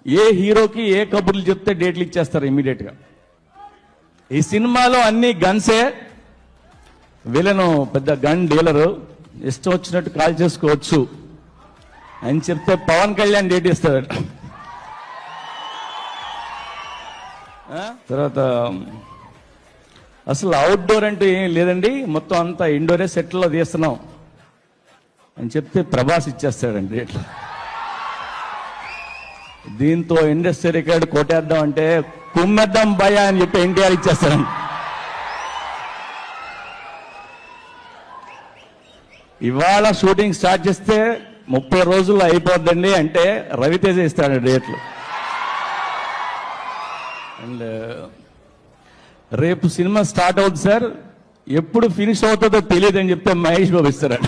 ఏ హీరోకి ఏ కబుర్లు చెప్తే డేట్లు ఇచ్చేస్తారు ఇమ్మీడియట్ గా. ఈ సినిమాలో అన్ని గన్సే, విలను పెద్ద గన్ డీలరు, ఇష్టం వచ్చినట్టు కాల్ చేసుకోవచ్చు అని చెప్తే పవన్ కళ్యాణ్ డేట్ ఇస్తాడు. తర్వాత అసలు అవుట్డోర్ అంటే ఏం లేదండి, మొత్తం అంతా ఇండోరే సెట్లో తీస్తున్నాం అని చెప్తే ప్రభాస్ ఇచ్చేస్తాడండి డేట్లు. దీంతో ఇండస్ట్రీ రికార్డు కొట్టేద్దాం అంటే కుమ్మేద్దాం భయ అని చెప్పి ఎన్టీఆర్ ఇచ్చేస్తాడండి. ఇవాళ షూటింగ్ స్టార్ట్ చేస్తే 30 రోజుల్లో అయిపోద్దండి అంటే రవితేజ ఇస్తాడు డేట్లు. అండ్ రేపు సినిమా స్టార్ట్ అవుతుంది సార్, ఎప్పుడు ఫినిష్ అవుతుందో తెలియదు అని చెప్తే మహేష్ బాబు ఇస్తాడు.